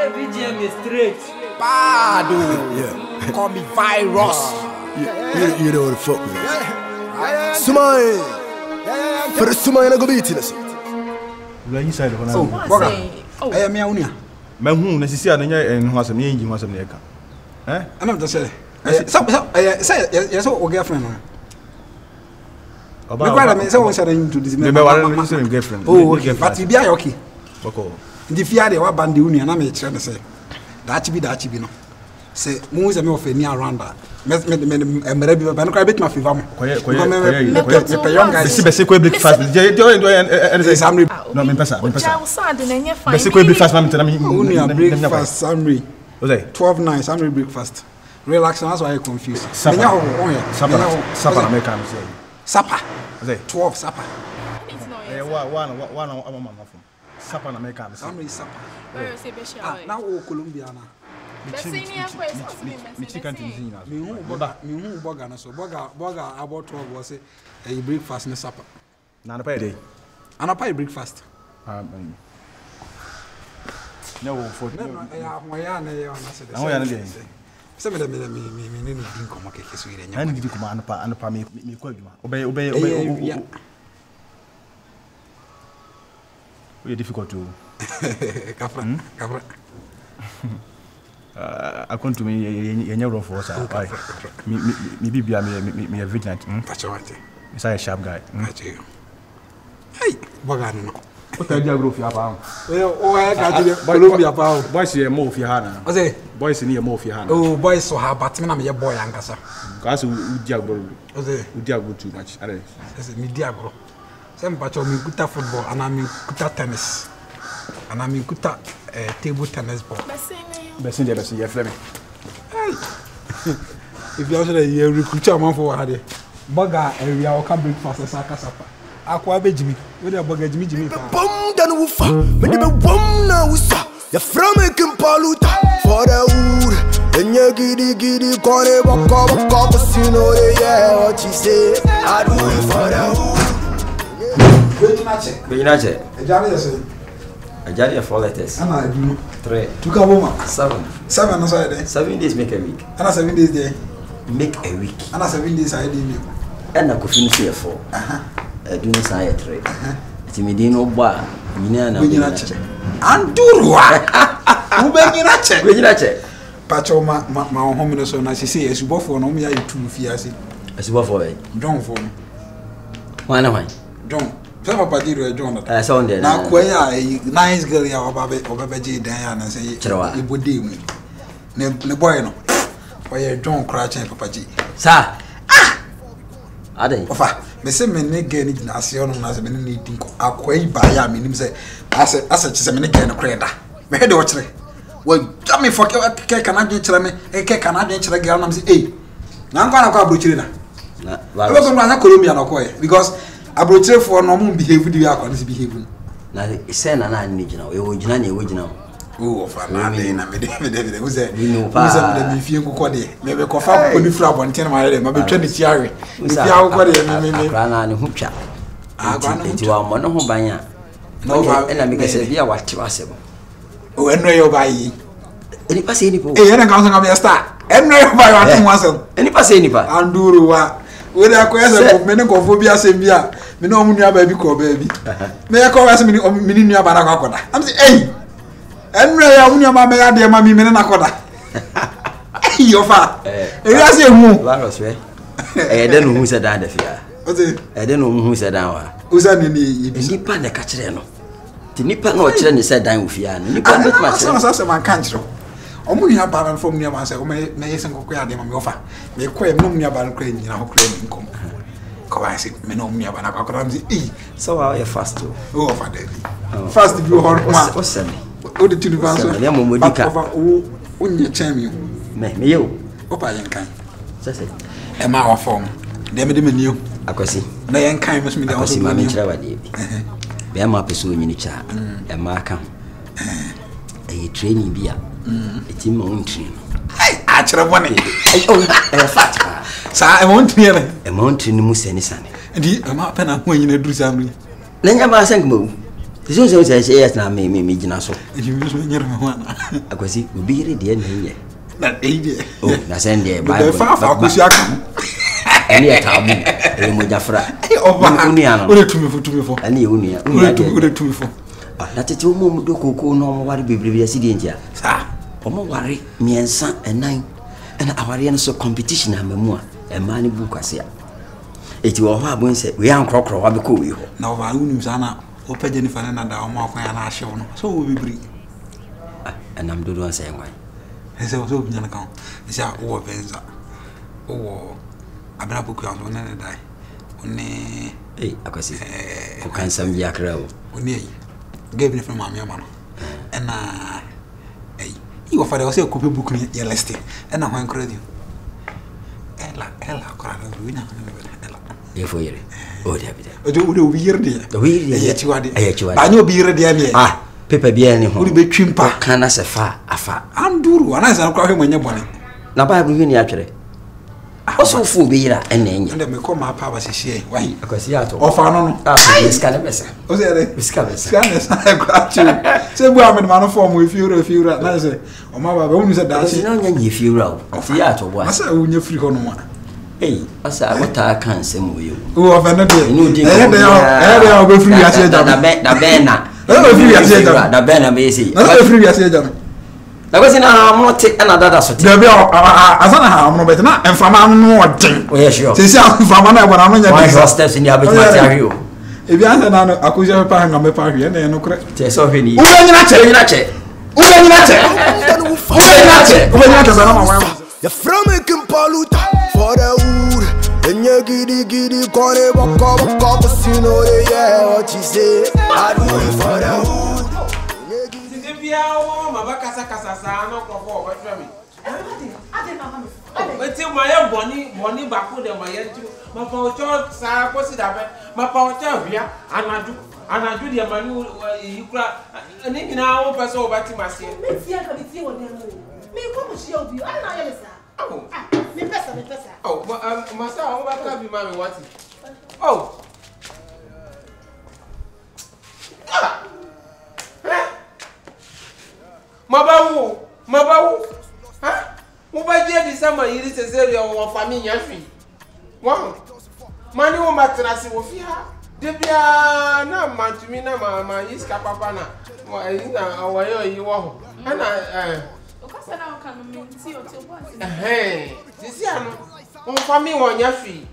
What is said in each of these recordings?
VGM is straight. Bad. Yeah. Call me virus. You know what the fuck with it. Sumai. For the Sumai, I go beat it. Oh, Boga. I am Yaunia. Mahu, necessary, and who has a meaning, was a neck. Eh? I'm not the say. Say, yes, or girlfriend. About someone said into this girlfriend. Oh, but you be okay. The Fiade or Bandiuni, and I'm trying to say that be that you know. Say, moves a more near around that. Maybe I'm a bit my fever. Basically, breakfast. No, breakfast. Summary. 12-9 summary breakfast. Relax, that's why I confused. Supper. Supper. 12 supper. One supper American. Summary supper. Now all Colombiana. Chicken Boga, so Boga about 12 was a breakfast and supper. Not a day. And a pie breakfast. No, for some of them didn't come okay. I need to command and me. Obey. We're difficult to. I come to me a neuro force. Maybe be a vigilant. Is a sharp guy. Hey, Bogano. What are you going to oh, I got Columbia power. Boys, you're more of your hand. I say, boys, in your more of your hand. Oh, boys, so how Batman, I'm your boy, Ankasa. Because we diago too much. I said, me diago. Some batch of me good football, and I'm in good tennis. And I'm in good table tennis ball. Bessie, you're Fleming. If you're a recruiter, I'm for a day. Bugger area or come breakfast as a casapa. Aqua Jimmy, with a bugger Jimmy. Bum than woofa, but the bum now, you're from a Kimpaluta for the wood. And you giddy, corner, walk up, you know, yeah, what she said. I do it for the wood. A jolly of 4 letters. And I do 3. Took a woman. 7. 7 aside. 7 days make a week. And a 7 days there. Make a week. And a 7 days I did. And I could finish here 4. I do not say 3. It's a medino bar. Mina, and do what? Who begging a check? Begging a check. Pacho, my home is so nice. You see, as you both for no me, I 2 fiazi. As you for it. Don't for me. Why not? Don't. Papa Padiro, John. I saw there. Now, quay a nice girl, or Babaji Diana, and say, it would do me. The boy, no. Why you don't crouch and Papa G. Sir. Are they? Me say me ne get ni nation na se me ne din ko akwai ba ya me nim say asa chi se me ne get no kreda me he de wo kire wo jam me for ke kana dwen kire me ke kana dwen kire girl na me say eh na ngwa na kwa abrochire na we go na Colombia na ko because abrochire for no mo behave the way akwa ni behave na say na ni gina we wo gina na we gina oh for na dey na me dey who say me fie nkoko dey me be kofa ko ni fra bonten ma dey ma be twa ni tiare ni fie akoko dey me na ne hu twa enti wa mo no ho ban a na me kese bia wa ti wasebo o eno yo ba yi eni pa se ni po na kan so ngam ya star eno yo ba wa ti wasebo eni pa se ni pa anduru wa we dey akoya se me ne kofo bia se bia me no mu nua ba bi ko ba bi me yakọ wa se me ni nua ba na akoda am say eh enre ya unya ma me ya de ma mi me na koda yo fa e ya se hu virus we e de no hu se dan da fia o se e de no hu se dan wa o sa ni nipa na ka kire no ti nipa na o kire ni se dan wo fia no nipa bet ma kire so man kan kire o mu nya ba from ni ma se o me yesen kokko ya de ma me ofa me ko em no mu nya ba no kire ni na ho kire ni nkom ko wa se me no mu nya ba na ko am say so wa ya fast o fa de fast bi ho ma o se me o de tinu ban so ya mo modika o nye chemi me yo o pa yen kan sese e ma wa form de me niu akwasi na yen kan me so me de akwasi ma me kira wa de bi be ma peso nyini cha e ma kan e training bia e ti ma on train ai a kira bone ai o e fat sa e ma on train mu sani sani ndi e ma pa na ho nyina duru samri na nya ma san mo so say yes na me gina so you use me nyere me ho ana akwasi obi re de na ye na dey oh na send there Bible fa akosi aka ani e tabu e mo jafra uni ano ore tumi fo ani uni ore tumi fo na tete o mo do koko no mo ware bebrebe asidi ntia sa o mo ware miensa enan na aware no so competition amamu a e ma ni bu kwase a eti wo ho abon se we an krokro wa be ko we ho na o ba unim sana o pe Jennifer na da o ma akwan ya na ahye no so wo bibiri anam do do an say ngwan ese o so binya na kan ese a wo benza o abra boku ya no na dai oni akwasi ko kan sam ya kra o oni gave me from mama no na you for the copy book ni ya list na ho encourage ela kora na ruina ela fo yere o dia bida o bi yere de ya chiwade chiwade ba nyo bi yere de ne pepa bia ni ho uri be twimpa kana se fa afa anduru ana se kwa hwe bone na bible wi ni atwere o so fu be yira enne nya nde me ko ma pa ba sehie wai akwasi ato ofa no iska na besa o se re iska besa ska na sa kwa chu se bu amen ma no form we fiura na se o ma ba unu se da si na nya ni fiura o ti ato bo asa wo nya free ho no ma asa wata kan se mo yo o ofa no de ya o be free ya se da na be na be free ya se da na be na me si na be free ya se da na kwasi na mo te na dada so te da be azana ha mo bet na enfama no odin o ye sure se si enfama na bona no nya bi hostess ni abet ma tia rio e bi asa na akuja pa hanga me pa hwe na no kre te so hwe ni u nyina che nyina che You're from a Kimpaluta for the wood. And you giddy, corner, walk up, you know, yeah, what you say. I do it for the wood. Money back with them, my power sa consider my power here, and I do the manu you cry, and then now person over to my sin. Me come show you. I know you sir. Oh, me pesa. Oh, masa o ba ka bi mami wati. Oh. Mabawu. Ha? Mo ba je di sama yiri sesere o family yafi. Wow. Mani o matrasi wo fi ha. De bia na mantumi na mama iska papa na. Mo ina awayo yi wo. Ana Okasana okanu minti o ti o bosi. Sisi anu. On family won yafi.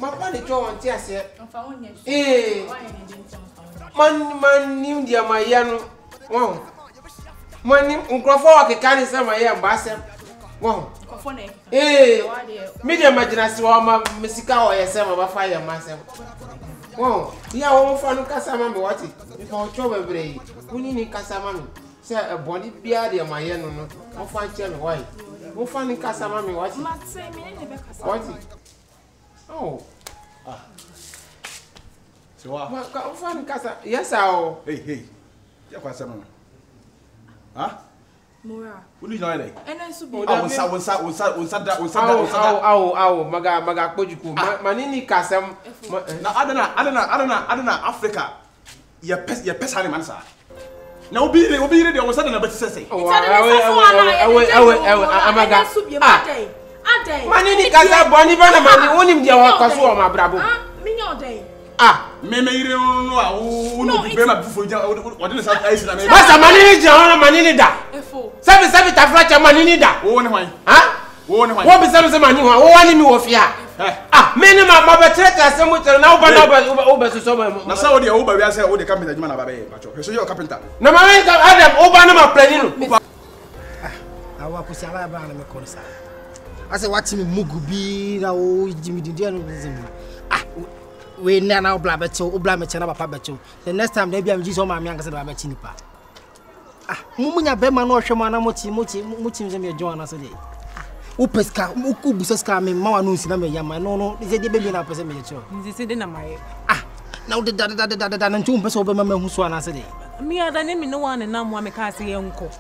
Mapa ni jo won ti ase. On fa won yafi. Man ni dia maya no. Wow. Mani nkrofo akeka ni sama ye mbasem. Wow. Nkrofo na media maginasi wa ma mesika o yesema ba fa ye masem. Wow. Ya wo fa no kasa ma me wati. Mi fa ocho bebre. Kuni ni kasa ma me. Se body bia de maye no no. Wo fa che me wai. Wo fa ni kasa ma me wati. Ma se me ni be kasa. Wati. Oh. So wa. Ma ka wo fa ni kasa. Yes ah. Hey. Ya kwa sama. Huh? Mora. Uni no ere. Ena subi. Awo maga kpojuku. Manini kasam. Na adana Africa. Ya pesa ni mansa. Na obi de o sada na betise. Amaga. Adai. Manini kasam boni bana mani wonim dia wa kwaso o mabrabo. Minya odai. Me ire no a unu be ma bufo ja odin sa aisi na me. Masa manini je ona manini da. Efo. Sabi tafracha manini da. Wo ne hwan? Wo ne hwan? Wo be sabi mani hwan. Wo wani mi wo fia. Me ni ma be treta se mo tere na wo ba so ma. Na sa wo de wo ba wi ase wo de carpenter juma na ba be pacho. So yo carpenter. Na ma we Adam wo ba na ma plani no. Awa kusi ala ba na me ko sa. Ase wati mi mugu bi na wo jimi dindia no zimi. We na obla becho obla me chena papa becho the next time they be am Jesus ma me anka se ba bechi nipa mumunya be ma na ohwe ma na mochi se me adwo na so dey u peska u buseska me ma wa no nsi na me yama no ze de be na pese me checho nzi se de na mai na u de da na ntu pese obe ma hu so na so dey mi ada ne mi no wa na mo ameka se ye nko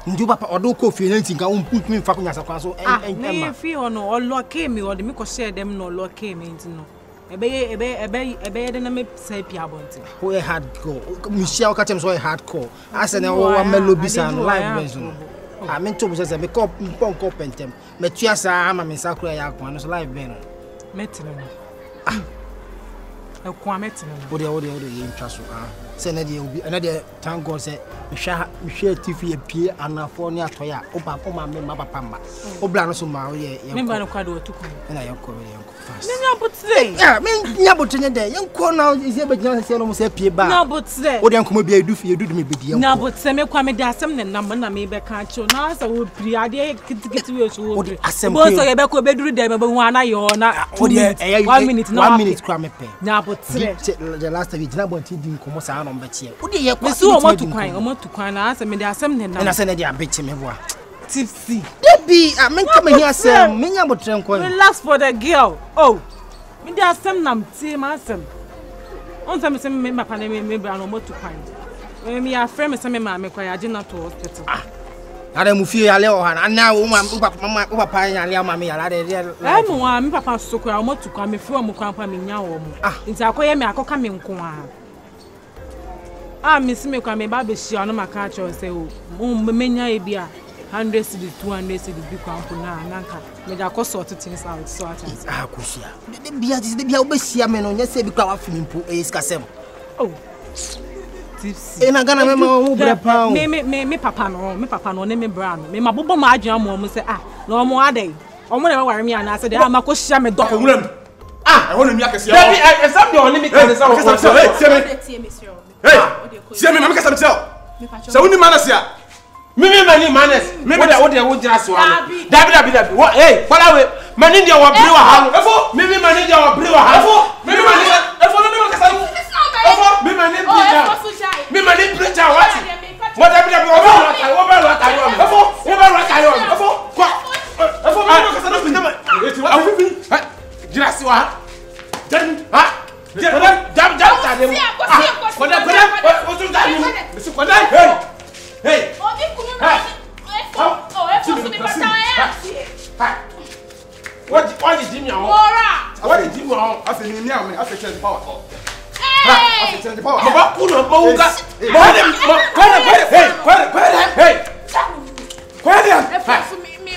ndu papa odo ko fie na ntinka umpumi mfa ko nyasa kwa so me fi ono oloke mi odi mi ko share dem no oloke mi ntino ebe de na me say pia bonte. Who a hardcore. Michelle catch him so hardcore. I said no melody and live version. I mean to say me cop pentem. Me tua sa ama me sakura ya kwa no live band. Metino. E kwa metino. Ode ye ntwaso say na dey obi na dey thank God say me hwe TV pie anafo ne atoya o me ma papa ma. Obla no so ma o ye. Me ba no kwado otuko. Na ye ko fast. Me nya botre. Yeah, me nya botre dey. Ye ko na ise be gina say no mo say pie ba. Na botre. Ode nkomo bia edu fie edu me bedi. Na botre me kwa me dey asem ne nam na me be kan cho na sa wo pri ade kitikiti we so wo. Bo so ye be ko be duru dey me be hu ana yo na. Ode 1 minute na 1 minute kwa me pe. Na botre. The last time gina bonti di nkomo sa na mbechie. Ode ye kwa. Me so o motu kwan na asem me dey asem ne nam. Na say na dey abeche me boa. Tipsy. Debi, I mean come here asem. Me nya botre nko. Relax for the girl. Oh. Me dey asem nam tie ma asem. On time say me papa na me bra no motu kwan. Me ya frame say me ma me kwa ya gina to hospital. Ada mu fie yale o ha na wo papa yale ama me yale de. Eh mo wa me papa so kwa motu kwan me fi o mo kwan pa me nya wo mo. Nti akoye me akoka me nko miss me kwa me ba be shia no maka cho say o me nya e bia 100 cedi 200 cedi bi kwa mpo na nanka me da ko sort things out so chance kusia de bia obehia me no nya se bi kwa wa fimi mpo e skasem oh tipsy e na gana me ma wo bre pa o me papa no ne me bra no me mabobo ma adwen amo say no mo adai omo na ware me ana say de ma ko hia me dok owuram I want to me akese Baby, except the only me can say see me mama kasa mtell so woni manasia Mimi mani manes. What they would just one. Dabi. What? Hey, follow it. Mani dia wa brewa halu. Efo. Mimi mani dia wa brewa halu. Efo. Mimi mani. Efo no me kasa. Efo. Mimi mani breja. Mimi mani breja what? What dabi. Efo. Efo. Kwa. Efo mimi kasa no pinama. Eti wa afufi. Jirasi wa. Dan. Ha? Jam. Hey. What did you know? What did you know? I said, I said, the power. I said, the power.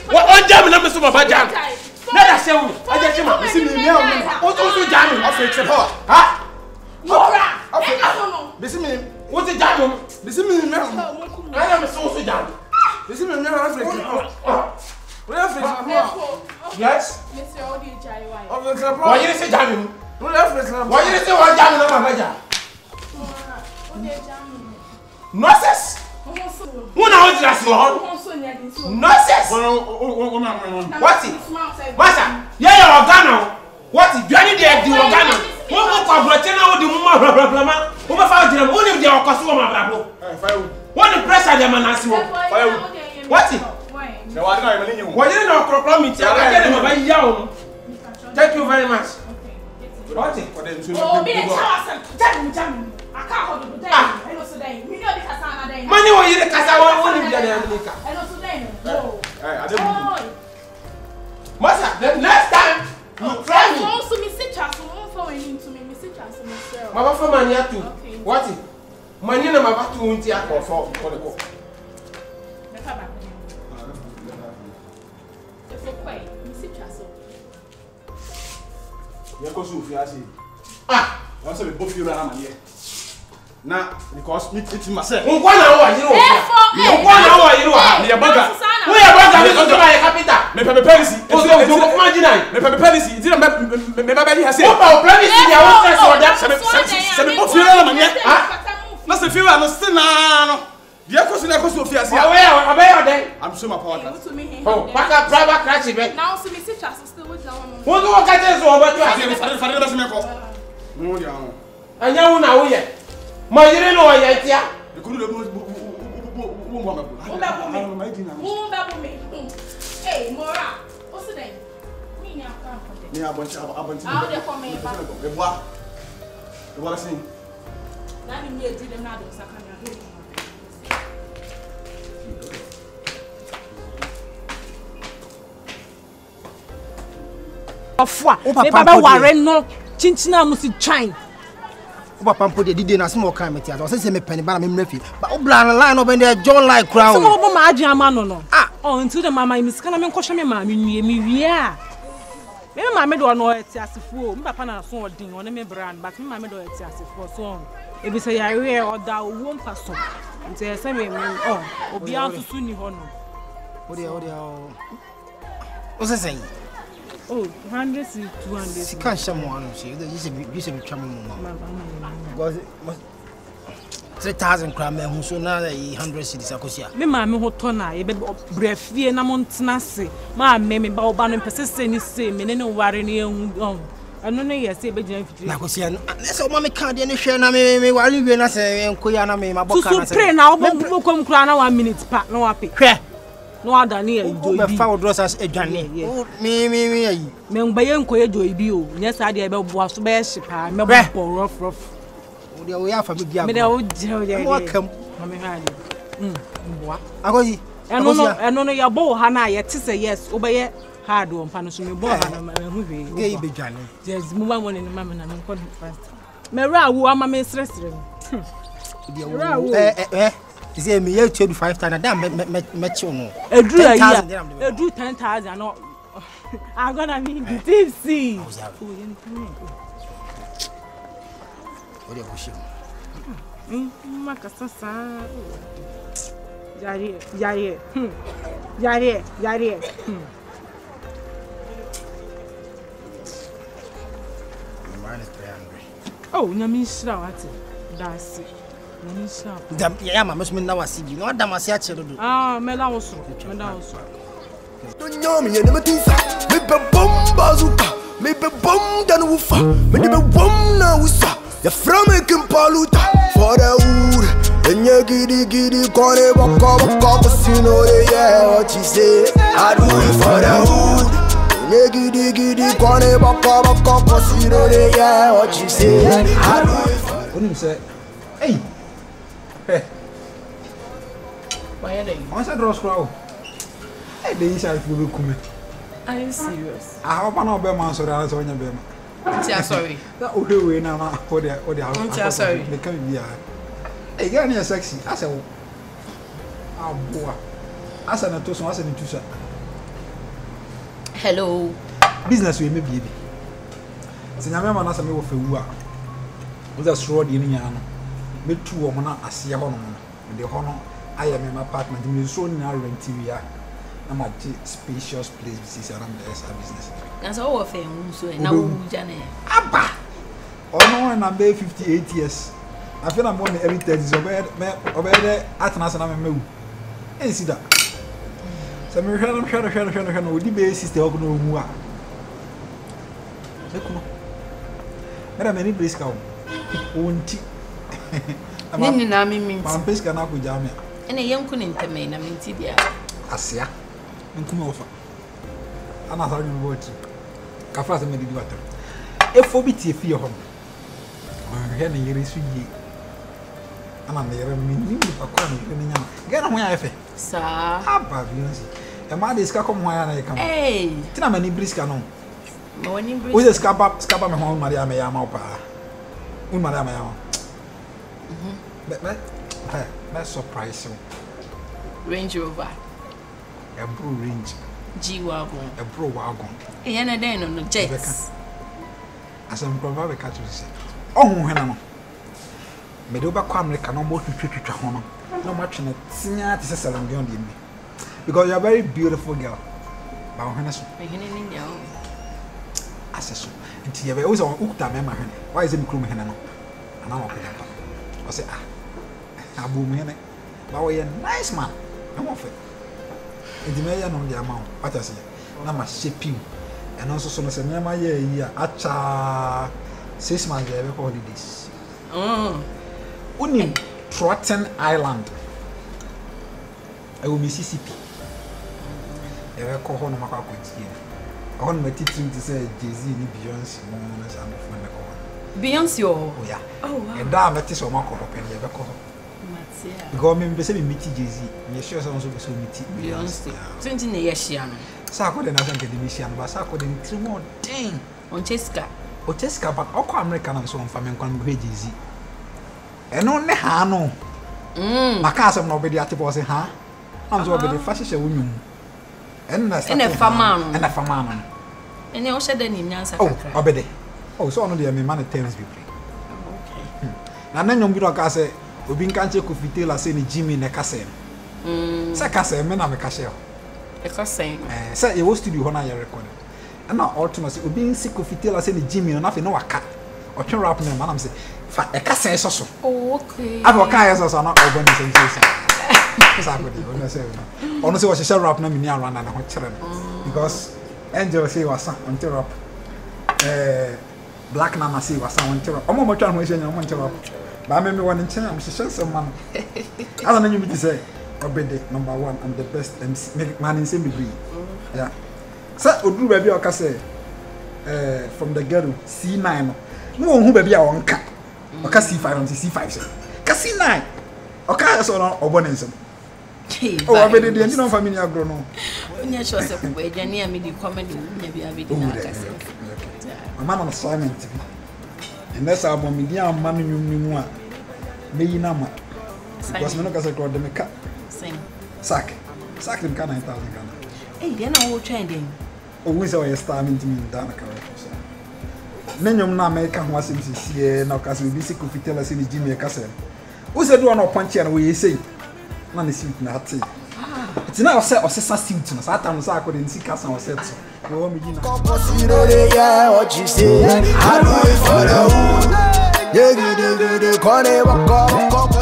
What on jam and I'm so much jam. Let us say, I just came up. See me now. What's also jamming? I said, the power. Huh? Mora. Listen me. What's the jam? Listen me now. I am so jam. Listen me now. I said, yes. Mr. Odi Jaiwai. Why you say jamming? Why you say what jamming on my jam? Nonsense. Who now is that one? Nonsense. What is? Master, yeah, you are Ghana. What is? You are the Ghana. Who will cooperate now with the Mama? Who will find them? Only the Okasuma. What the press are them and what is? No, I don't know. Why you not proclaim it? Thank you very much. What is? Oh, be a chance. I can't hold the day. I know today. We know this Hasana day. Money when you the Casawa won't be there. I know today. No. I don't. Master, the next time you try me. Also, Miss Citrus won't follow him to me, Miss Citrus and myself. Mama for money too. What is? Money na mama to unti akọ for the go. Once we both feel around here. Now, because me teaching myself. Who are you? We are going to buy a capital. Me pepe penisi. Me pepe penisi. Did me baby has said. What penisi? They want to say that. Se me both feel around here. Na se feel no still na. Dia koso na koso ofia sia. I'm sure my power. Oh, baka private crash be. Now so me Citrus still with that one. Who do ka tell so about you? Fare ba se me ko. No dia no. Anya wu na wo ye. Ma yire no wo ye tia. De kunu de mo mo me. Hey, Mora. What's the name? Me na ka ko. Ni abonti. How dey come me ba? E boa. E boa assim. Na ni me edu dem na do sakanya. Ofwa. Me baba ware no chinchina musi chine. Papa put the dinner small crime at I say me penny but I'm refi. But oblan line over there John like crown. Some of my ajama no. Ah, oh until the mama is kana me kwhwe me ma me wia. Me mama do no eti asefo. Me papa na so odin one me brand but me mama do eti asefo so. E be say ya we oda owo mpa so. Nti say me obi an susu ni ho no. What's I say? Oh, 100 to 200. She can't show more. She you should be coming. Because 3,000 crowns. Who so now 100 cities akosia. Me mama ho tona e be brefie na montena se. Ma me ba oba no pese se ni se me ne ware ne ehu. Ano ne yesi e be gina fitiri. Na akosia no. Se o mama kan de ne hwe na me ware wie na se enkoya na me maboka na se. So pray na obo kom kra na 1 minute pa na wa pe. Hwe. No adani e joy bi. Me fa odros as edwane. Me ayi. Me ngbaye nkoye joy bi o. Nya sa de e be boa so be hyepa me bo rough. O de o ya fa me bia. Me de o je o de. Mo kam. Me ha de. Boa. Agoji. Eno no ya bo ha na ye tise yes. O be ye hard o mpa no so me bo ha na me hu hwe. Ge yi be dwane. Just move on in mama na me ko fast. Me ra wo ama me sresre. Is it me? You 25 times. Damn, me chill no. Edu 10,000. No, I'm gonna need the tipsy. What are you pushing? Makasasa. Jari. Minus 300. Oh, nyamisha what? That's it. Yeah, my must now see you. What damn I say? Ah, Mela also. Don't know me, and never think. Maybe bomb bazooka, maybe bomb than woofa, maybe bomb now woosa. You're from a Kimpaluta for the wood. And you giddy, corner, walk up, you know, yeah, what you say. I do it for the wood. And you giddy, corner, walk up, you know, yeah, what you say. I do it for the wood. Hey. Why are they? What's that draw scroll? Hey, the inside will come. Are you serious? I hope I'm not Belmont, so that's on your bed. Sorry. That would do now for the house. Sorry. They can't be. Hey, get near sexy. I said, oh, boy. I said, I said, hello. Business with me, baby. Since I'm a man, for you. Was a straw in Yana. Me two women are see a honor. The honor I am in my apartment. We so now rent TV. I'm at spacious place which is around the business. That's all of them. So now, Janet. Abba! Oh no, and I'm 58 years. I feel I'm only every 30 so bad at national move. And see that. So I'm sure the basis the Ogno. There are many places come. Won't Nini na mimi. Mampeska na kujamia. Ene yanku ni nteme na mintidia. Asia. Nkume ofa. Ana sa nyu boti. Kafa se medidi water. Efo bi tie fie ho. He na yere su yi. Ana na yere mi ni pa kwa ni nya. Ge na ho ya efe. Sa. Aba bionsi. E ma de ska kom ho ya na e kam. Eh. Tina mani briska no. Ma wani briska. O de skapa me ho Maria me ya ma pa. Un Maria me ya. Let's surprise you. Range Rover. A bro range. G-Wagon. A bro wagon. And then on the jets. As I'm probably catching say. Oh, Hannah. Medoba Quamley cannot more to Hono. No much in a senior to say beyond me. Because you're a very beautiful girl. But Hannah, I said so. Until you always on Ukta Memma. Why is it Krum Hannah? And I'm I say, Abu Mene, but we a nice man. I'm off it. And the mayor on the amount, what I say, now my shipping, and also so much a my year, acha 6 months every holidays. Only Trotten Island, Mississippi. Ever call home my here. On my teaching to say Jay-Z, Beyonce, Monas, and Beyonce, oh yeah. Oh wow. And that met is on my copy and never call. Because me be say meet Jay-Z. Me sure so so meet Beyonce. 20 years she am. Sa ko den na san ke de mission ba sa ko den 3 more thing. On Cheska. o Jessica but okọ America na so on family kwan go Jay-Z eno ne ha no maka asem na obedi ate bo se ha am so obedi fa hye wonwum ene fama no ene o hye de ni nyansa kakra obedi so ono de me man terms bi okay na nyom bi no ka se obi nkanche Kofi Taylor se ni Jimmy ne ka se se ka se me na me ka se e ka se se e wo studio ho na ye record na ultimately obi nsi Kofi Taylor se ni Jimmy na fe no waka o twen rap na man am se fa e ka se so okay abo ka ye so na obo ni se sa ko di ono se ono se wo hye rap na me ni around na ho kire because Angel say wasa on rap Black Mama say wasa on rap omo mo twa ho hye nya on rap ba me won nchen am hye some man ala na nyumi ti say Obede number 1 I'm the best MC man in same degree yeah so oduru ba bi o ka say from the ghetto C9 no won hu ba bi a won ka o ka C5 on C5 say ka C9 o ka so no obo nsem o Obede de ndi no family agro no onya sure say ko ejani am di comedy nya bi abedi na ka say mama no assignment and that's how mom di am man nyum a meyi na ma because me no ka say ko de me ka sack them can 9,000 Ghana. Hey, then I will try them. Oh, we say we star me in Ghana. Nenyom na America ho asem sisi na ka say bi se Kofi Taylor se ni Jimmy ka say. Who say do one punch and we say na ne suit na ate. It's now say osesa suit na sa tam sa akode nsi ka san oset. We want me gina. Yeah, what you say? I do it for the hood. Yeah, good, corner, walk up,